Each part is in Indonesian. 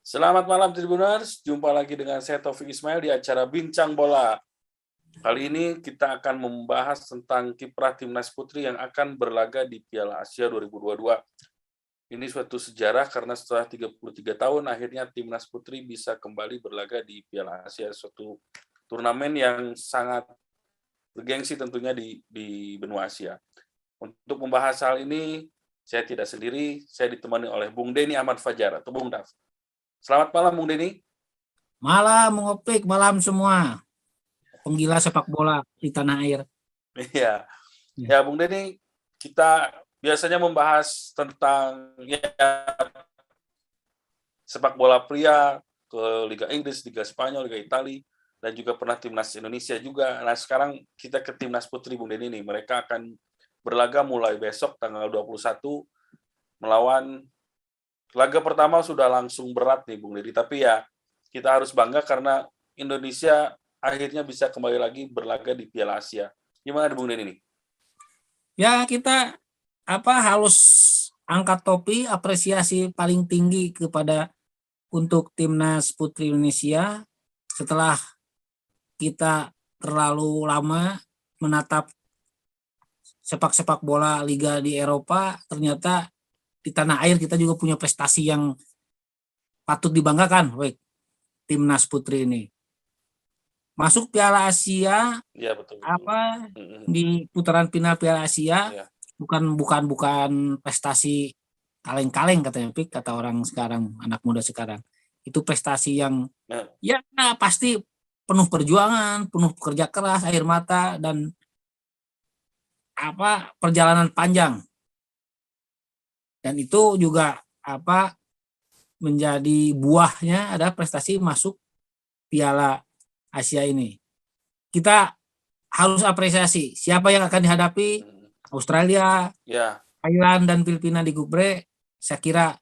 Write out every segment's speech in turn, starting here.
Selamat malam Tribuners, jumpa lagi dengan saya Taufik Ismail di acara Bincang Bola. Kali ini kita akan membahas tentang kiprah Timnas Putri yang akan berlaga di Piala Asia 2022. Ini suatu sejarah karena setelah 33 tahun akhirnya Timnas Putri bisa kembali berlaga di Piala Asia, suatu turnamen yang sangat bergengsi tentunya di benua Asia. Untuk membahas hal ini, saya tidak sendiri, saya ditemani oleh Bung Denny Ahmad Fajar atau Bung Daf. Selamat malam Bung Denny. Malam, Opik, malam semua. Penggila sepak bola di tanah air. Iya, ya Bung Denny, kita biasanya membahas tentang sepak bola pria ke Liga Inggris, Liga Spanyol, Liga Italia, dan juga pernah Timnas Indonesia juga. Nah sekarang kita ke Timnas Putri Bung Denny nih. Mereka akan berlaga mulai besok tanggal 21 melawan laga pertama sudah langsung berat nih Bung Denny. Tapi ya kita harus bangga karena Indonesia akhirnya bisa kembali lagi berlaga di Piala Asia. Gimana Bung Denny nih? Ya, kita harus angkat topi, apresiasi paling tinggi kepada untuk Timnas Putri Indonesia setelah kita terlalu lama menatap sepak bola liga di Eropa, ternyata di tanah air kita juga punya prestasi yang patut dibanggakan, baik Timnas Putri ini. Masuk Piala Asia, Ya betul. di putaran final Piala Asia, Ya. bukan prestasi kaleng-kaleng katanya, Pik, kata orang sekarang, anak muda sekarang. Itu prestasi yang ya pasti penuh perjuangan, penuh kerja keras, air mata, dan perjalanan panjang. Dan itu juga menjadi buahnya ada prestasi masuk Piala Asia ini. Kita harus apresiasi siapa yang akan dihadapi. Australia, Thailand, dan Filipina di grup B, saya kira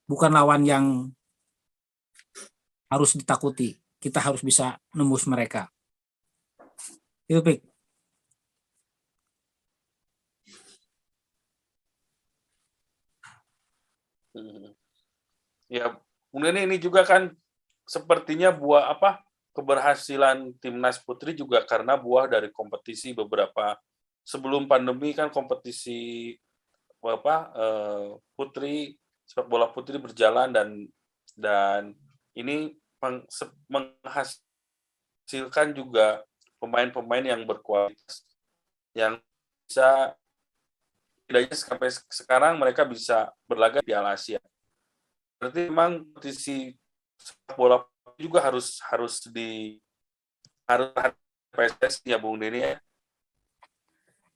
bukan lawan yang harus ditakuti. Kita harus bisa nembus mereka. Itu, Pik. Ya, kemudian ini juga kan sepertinya buah keberhasilan Timnas Putri juga karena buah dari kompetisi beberapa sebelum pandemi kan kompetisi putri sepak bola putri berjalan dan ini menghasilkan juga pemain-pemain yang berkualitas yang bisa tidaknya sampai sekarang mereka bisa berlaga di Piala Asia. Berarti memang kompetisi sepak bola juga harus PSSI ya Bung Denny ya.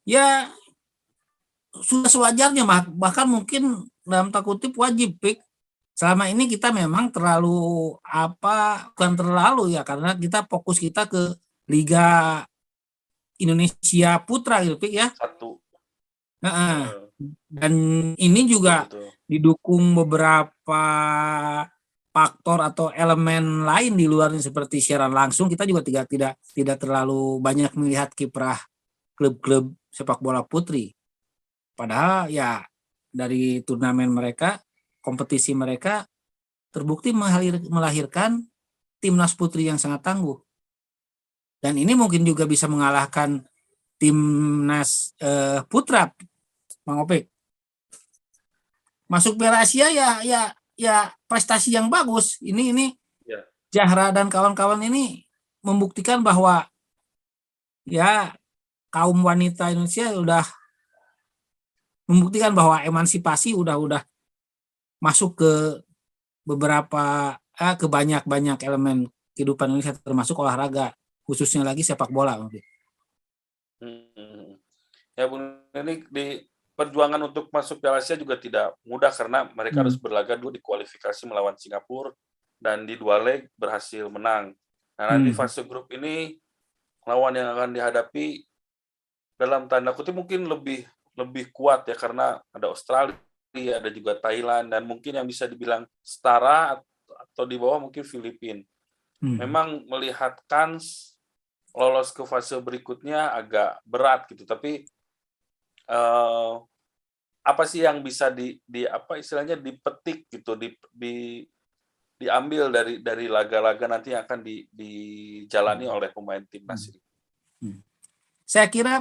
Ya sudah sewajarnya, bahkan mungkin dalam tanda kutip wajib, Pik. Selama ini kita memang bukan terlalu ya, karena kita fokus kita ke Liga Indonesia Putra gitu, Pik, ya. Satu. Dan ini juga didukung beberapa faktor atau elemen lain di luarnya seperti siaran langsung. Kita juga tidak terlalu banyak melihat kiprah klub-klub sepak bola putri. Padahal ya dari turnamen mereka, kompetisi mereka terbukti melahirkan timnas putri yang sangat tangguh. Dan ini mungkin juga bisa mengalahkan timnas putra, Bang Opik. Masuk Piala Asia ya prestasi yang bagus. Ini Zahra dan kawan-kawan ini membuktikan bahwa ya kaum wanita Indonesia udah membuktikan bahwa emansipasi udah masuk ke beberapa ke banyak elemen kehidupan Indonesia, termasuk olahraga, khususnya lagi sepak bola. Ya Bung, ini di perjuangan untuk masuk Piala Asia juga tidak mudah karena mereka harus berlaga dulu di kualifikasi melawan Singapura dan di 2 leg berhasil menang. Nah, nanti fase grup ini lawan yang akan dihadapi dalam tanda kutip mungkin lebih kuat ya karena ada Australia, ada juga Thailand, dan mungkin yang bisa dibilang setara atau di bawah mungkin Filipina. Memang melihat kans lolos ke fase berikutnya agak berat gitu, tapi apa sih yang bisa apa istilahnya dipetik gitu, diambil dari laga-laga nanti yang akan dijalani oleh pemain timnas ini? Saya kira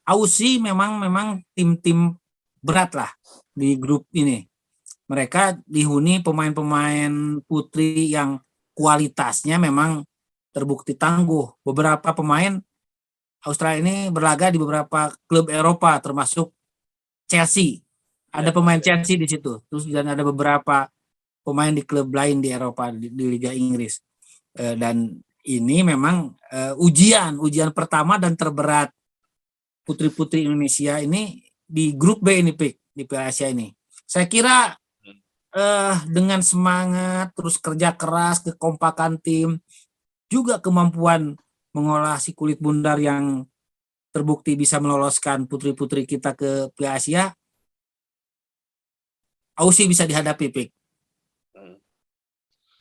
Aussie memang tim-tim berat lah di grup ini. Mereka dihuni pemain-pemain putri yang kualitasnya memang terbukti tangguh. Beberapa pemain Australia ini berlaga di beberapa klub Eropa termasuk Chelsea. Ada pemain Chelsea di situ. Terus dan ada beberapa pemain di klub lain di Eropa di Liga Inggris. Dan ini memang ujian pertama dan terberat putri-putri Indonesia ini di grup B ini, Pik, di Piala Asia ini. Saya kira dengan semangat, terus kerja keras, kekompakan tim, juga kemampuan mengolah si kulit bundar yang terbukti bisa meloloskan putri-putri kita ke Piala Asia, Aussie bisa dihadapi, Pik.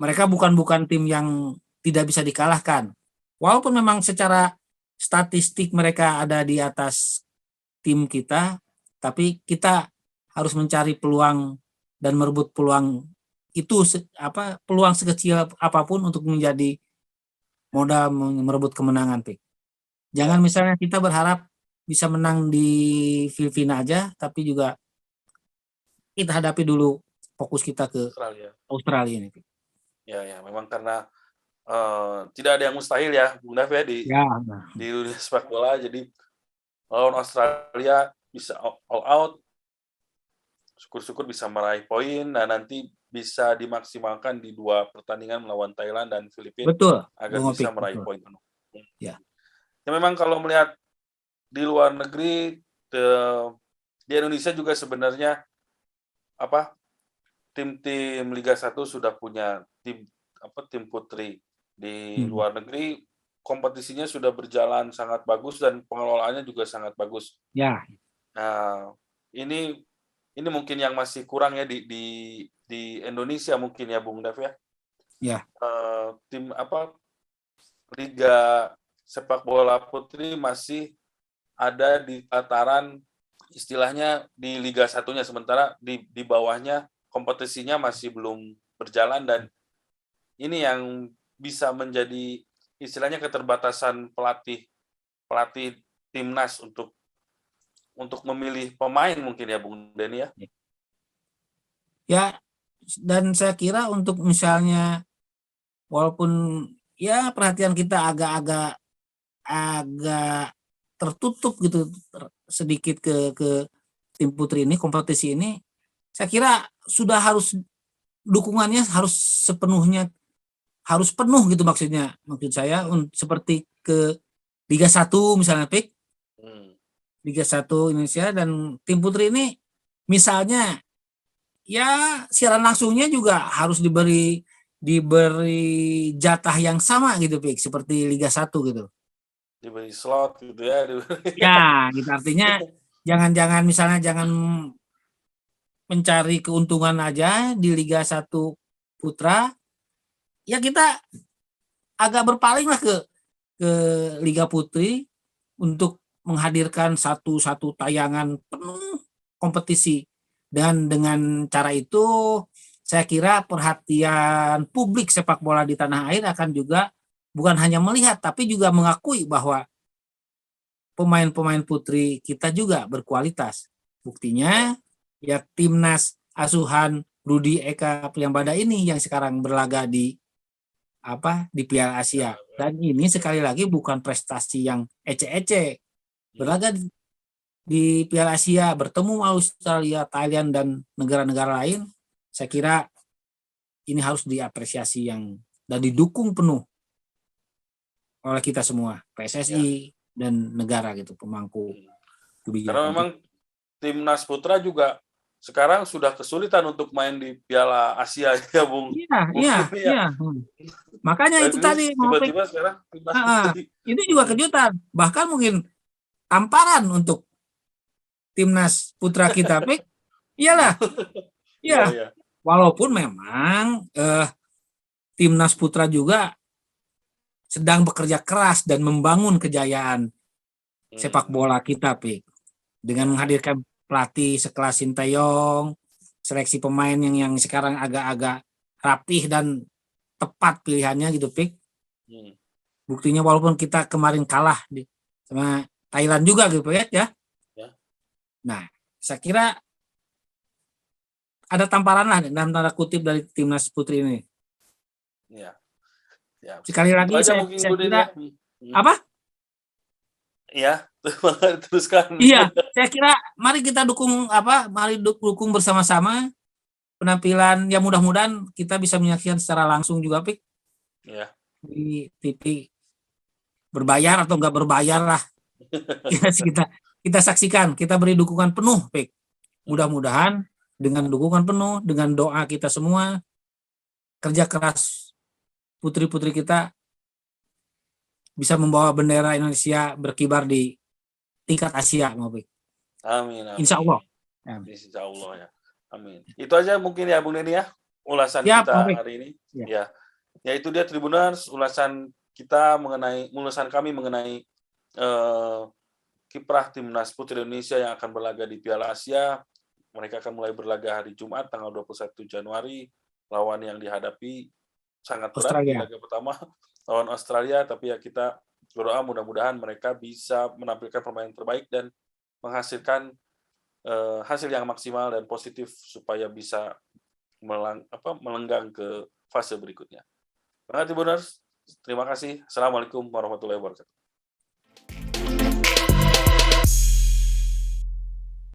Mereka bukan tim yang tidak bisa dikalahkan. Walaupun memang secara statistik mereka ada di atas tim kita, tapi kita harus mencari peluang dan merebut peluang itu, peluang sekecil apapun untuk menjadi modal merebut kemenangan, Pik. Jangan misalnya kita berharap bisa menang di Filipina aja, tapi juga kita hadapi dulu fokus kita ke Australia ini, Pik. Ya, memang karena tidak ada yang mustahil ya, Bung Daf ya di dunia sepak bola. Jadi lawan Australia bisa all out, syukur-syukur bisa meraih poin, dan nanti bisa dimaksimalkan di 2 pertandingan melawan Thailand dan Filipina. Betul, agar bisa meraih poin penuh. Ya. Ya memang kalau melihat di luar negeri, di Indonesia juga sebenarnya tim-tim Liga 1 sudah punya tim putri. Di luar negeri kompetisinya sudah berjalan sangat bagus dan pengelolaannya juga sangat bagus. Ya. Nah, ini mungkin yang masih kurang ya di Indonesia mungkin ya, Bung Dev ya. Ya. Tim Liga sepak bola putri masih ada di tataran istilahnya di Liga 1-nya, sementara di bawahnya kompetisinya masih belum berjalan, dan ini yang bisa menjadi istilahnya keterbatasan pelatih timnas untuk memilih pemain mungkin ya, Bung Denny ya. Ya, dan saya kira untuk misalnya walaupun ya perhatian kita agak tertutup gitu sedikit ke tim putri ini, kompetisi ini, saya kira sudah harus dukungannya harus penuh gitu maksud saya seperti ke Liga 1 misalnya, Pik. Liga 1 Indonesia dan tim putri ini misalnya ya siaran langsungnya juga harus diberi jatah yang sama gitu, Pik, seperti Liga 1 gitu. Diberi slot gitu ya. Ya, gitu artinya jangan mencari keuntungan aja di Liga 1 Putra. Ya kita agak berpaling lah ke Liga Putri untuk menghadirkan satu tayangan penuh kompetisi, dan dengan cara itu saya kira perhatian publik sepak bola di tanah air akan juga bukan hanya melihat tapi juga mengakui bahwa pemain-pemain putri kita juga berkualitas. Buktinya ya timnas asuhan Rudi Eka Priambada ini yang sekarang berlaga di Piala Asia, dan ini sekali lagi bukan prestasi yang ece-ece. Berlaga di Piala Asia bertemu Australia, Thailand dan negara-negara lain, saya kira ini harus diapresiasi dan didukung penuh oleh kita semua, PSSI dan negara gitu, pemangku kebijakan. Karena memang timnas putra juga sekarang sudah kesulitan untuk main di Piala Asia ya, Bung. Iya. Makanya itu tadi tiba-tiba sekarang itu juga kejutan, bahkan mungkin tamparan untuk timnas putra kita, Pik. Iyalah. Iya. Walaupun memang timnas putra juga sedang bekerja keras dan membangun kejayaan sepak bola kita, Pik. dengan menghadirkan pelatih sekelas Sinteyong, seleksi pemain yang sekarang agak-agak rapih dan tepat pilihannya gitu, Pik. Buktinya walaupun kita kemarin kalah sama Thailand juga gitu ya. Nah, saya kira ada tamparan lah dalam tanda kutip dari timnas putri ini. Ya. Sekali lagi saya kira apa? Iya, teruskan. Iya, saya kira mari kita dukung bersama-sama penampilan ya, mudah-mudahan kita bisa menyaksikan secara langsung juga, Pik. Iya. Di TV berbayar atau enggak berbayar lah. kita saksikan, kita beri dukungan penuh, Pik. Mudah-mudahan dengan dukungan penuh, dengan doa kita semua, kerja keras putri-putri kita bisa membawa bendera Indonesia berkibar di tingkat Asia, Pik. Amin. Insya Allah. Insya Allah ya. Amin. Itu aja mungkin ya, Bung Denny ya, ulasan ya, kita hari ini. Ya. Ya itu dia Tribuners, ulasan kami mengenai kiprah timnas putri Indonesia yang akan berlaga di Piala Asia. Mereka akan mulai berlaga hari Jumat tanggal 21 Januari. Lawan yang dihadapi sangat berat di laga pertama, lawan Australia. Tapi ya kita berdoa mudah-mudahan mereka bisa menampilkan permainan terbaik dan menghasilkan hasil yang maksimal dan positif supaya bisa melenggang ke fase berikutnya. Terima kasih. Assalamualaikum warahmatullahi wabarakatuh.